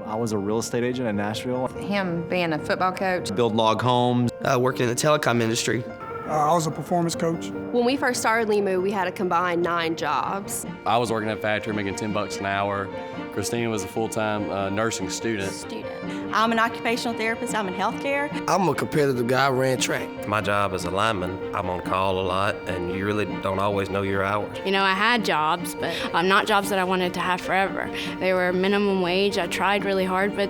I was a real estate agent in Nashville. Him being a football coach. Build log homes. Working in the telecom industry. I was a performance coach. When we first started LIMU, we had a combined 9 jobs. I was working at a factory making $10 an hour. Christina was a full-time nursing student. I'm an occupational therapist. I'm in healthcare. I'm a competitive guy, I ran track. My job as a lineman, I'm on call a lot, and you really don't always know your hours. You know, I had jobs, but not jobs that I wanted to have forever. They were minimum wage. I tried really hard, but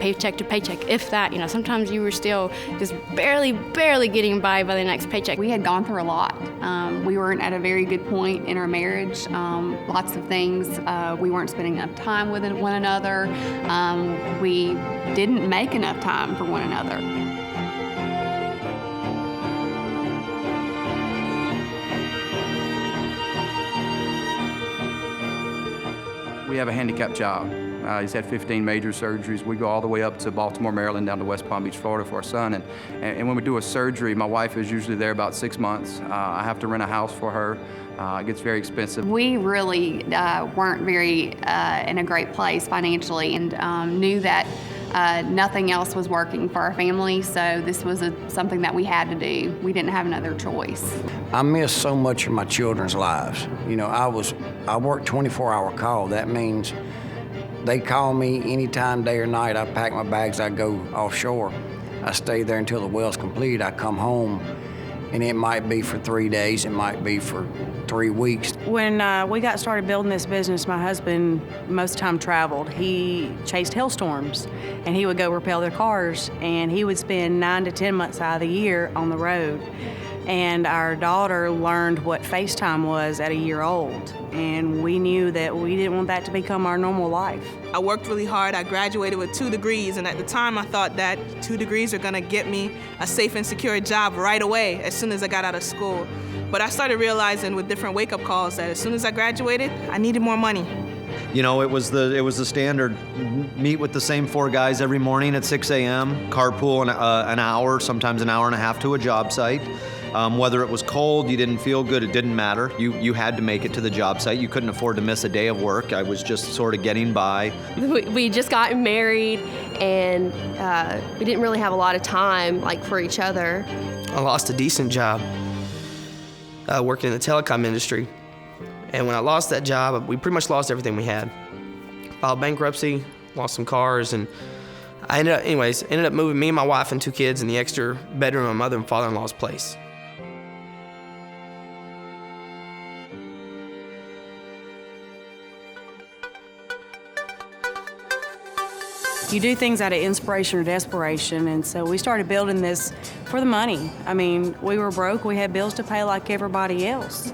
paycheck to paycheck, if that. You know, sometimes you were still just barely getting by the next paycheck. We had gone through a lot. We weren't at a very good point in our marriage. Lots of things. We weren't spending enough time with one another. We didn't make enough time for one another. We have a handicapped job. He's had 15 major surgeries. We go all the way up to Baltimore, Maryland, down to West Palm Beach, Florida for our son. And when we do a surgery, my wife is usually there about 6 months. I have to rent a house for her. It gets very expensive. We really weren't very in a great place financially, and knew that nothing else was working for our family, so this was something that we had to do. We didn't have another choice. I miss so much of my children's lives. You know, I work 24-hour call. That means they call me anytime, day or night. I pack my bags, I go offshore. I stay there until the well's complete. I come home, and it might be for 3 days, it might be for 3 weeks. When we got started building this business, my husband most of the time traveled. He chased hailstorms, and he would go repair their cars, and he would spend 9 to 10 months out of the year on the road. And our daughter learned what FaceTime was at a year old, and we knew that we didn't want that to become our normal life. I worked really hard. I graduated with 2 degrees, and at the time I thought that 2 degrees are gonna get me a safe and secure job right away as soon as I got out of school. But I started realizing with different wake-up calls that as soon as I graduated, I needed more money. You know, it was the standard meet with the same 4 guys every morning at 6 a.m., carpool an hour, sometimes an hour and a half to a job site. Whether it was cold, you didn't feel good, it didn't matter. You had to make it to the job site. You couldn't afford to miss a day of work. I was just sort of getting by. We just got married, and we didn't really have a lot of time for each other. I lost a decent job working in the telecom industry. And when I lost that job, we pretty much lost everything we had. Filed bankruptcy, lost some cars, and I ended up moving me and my wife and 2 kids in the extra bedroom of my mother and father-in-law's place. You do things out of inspiration or desperation, and so we started building this for the money. I mean, we were broke, we had bills to pay like everybody else.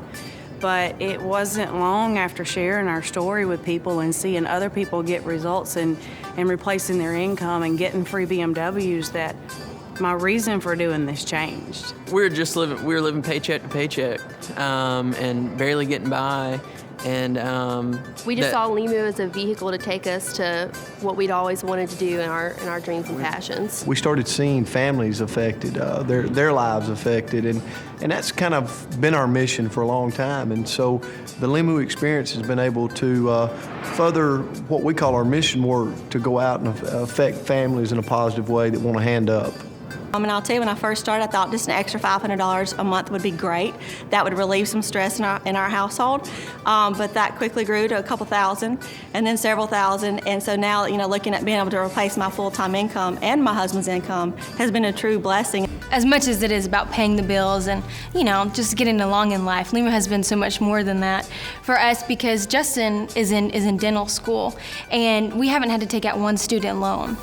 But it wasn't long after sharing our story with people and seeing other people get results and replacing their income and getting free BMWs that my reason for doing this changed. We were living paycheck to paycheck and barely getting by. And we just saw LIMU as a vehicle to take us to what we'd always wanted to do in our dreams and passions. We started seeing families affected, their lives affected, and that's kind of been our mission for a long time. And so the LIMU experience has been able to further what we call our mission work, to go out and affect families in a positive way that want to hand up. And I'll tell you, when I first started, I thought just an extra $500 a month would be great. That would relieve some stress in our household. But that quickly grew to a couple thousand, and then several thousand. And so now, looking at being able to replace my full-time income and my husband's income has been a true blessing. As much as it is about paying the bills and, just getting along in life, LIMU has been so much more than that for us, because Justin is in dental school, and we haven't had to take out one student loan.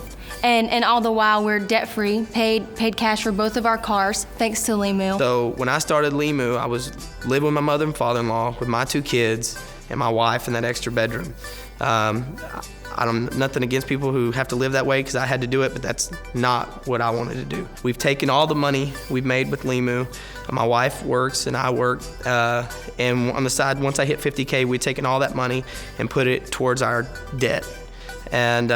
And all the while we're debt-free, paid cash for both of our cars, thanks to LIMU. So when I started LIMU, I was living with my mother and father-in-law with my 2 kids and my wife in that extra bedroom. Nothing against people who have to live that way, because I had to do it, but that's not what I wanted to do. We've taken all the money we've made with LIMU. My wife works and I work, and on the side, once I hit 50K, we've taken all that money and put it towards our debt. And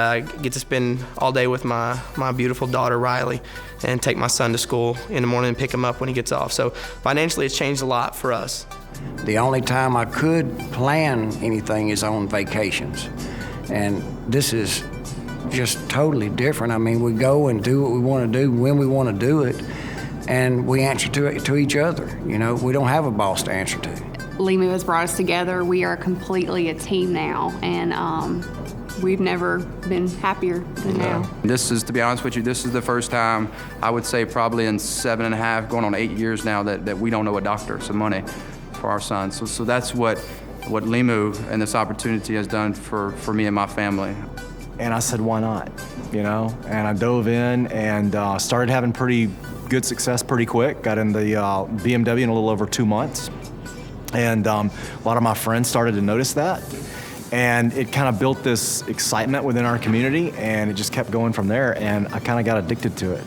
get to spend all day with my beautiful daughter, Riley, and take my son to school in the morning and pick him up when he gets off. So financially, it's changed a lot for us. The only time I could plan anything is on vacations. And this is just totally different. I mean, we go and do what we want to do when we want to do it, and we answer to each other. You know, we don't have a boss to answer to. LIMU has brought us together. We are completely a team now, and we've never been happier than now. This is, to be honest with you, this is the first time, I would say probably in 7.5, going on 8 years now, that we don't know a doctor some money for our son. So that's what LIMU and this opportunity has done for me and my family. And I said, why not? You know, and I dove in and started having pretty good success pretty quick. Got in the BMW in a little over 2 months. And a lot of my friends started to notice that. And it kind of built this excitement within our community, and it just kept going from there, and I kind of got addicted to it.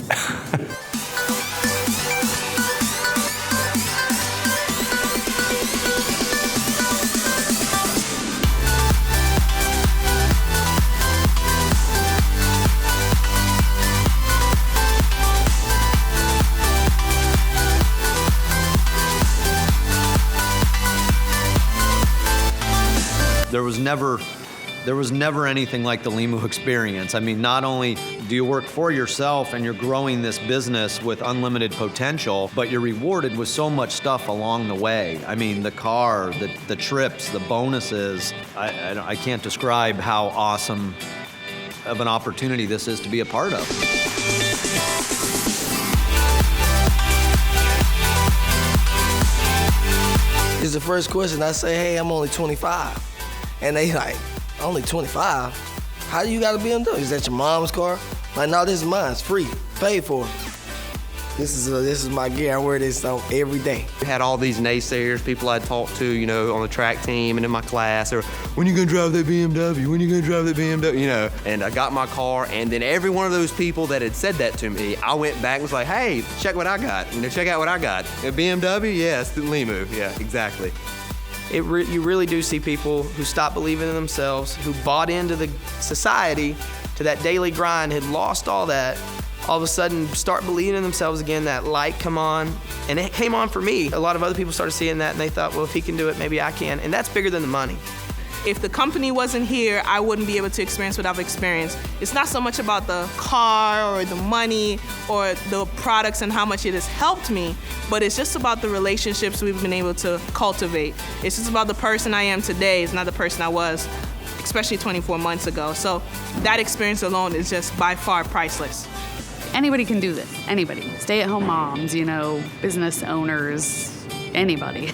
There was never anything like the LIMU experience. I mean, not only do you work for yourself and you're growing this business with unlimited potential, but you're rewarded with so much stuff along the way. I mean, the car, the trips, the bonuses. I can't describe how awesome of an opportunity this is to be a part of. It's the first question. I say, hey, I'm only 25. And they like, only 25? How do you got a BMW? Is that your mom's car? Like, no, this is mine. It's free. Paid for. This is my gear. I wear this every day. We had all these naysayers, people I'd talked to, you know, on the track team and in my class, or when you gonna drive that BMW? When you gonna drive that BMW? You know, and I got my car, and then every one of those people that had said that to me, I went back and was like, hey, check what I got. You know, check out what I got. A BMW? Yeah, it's the LIMU. Yeah, exactly. You really do see people who stopped believing in themselves, who bought into the society, to that daily grind, had lost all that, all of a sudden start believing in themselves again, that light come on. And it came on for me. A lot of other people started seeing that, and they thought, well, if he can do it, maybe I can. And that's bigger than the money. If the company wasn't here, I wouldn't be able to experience what I've experienced. It's not so much about the car or the money or the products and how much it has helped me, but it's just about the relationships we've been able to cultivate. It's just about the person I am today. It's not the person I was, especially 24 months ago. So that experience alone is just by far priceless. Anybody can do this, anybody. Stay-at-home moms, you know, business owners, anybody.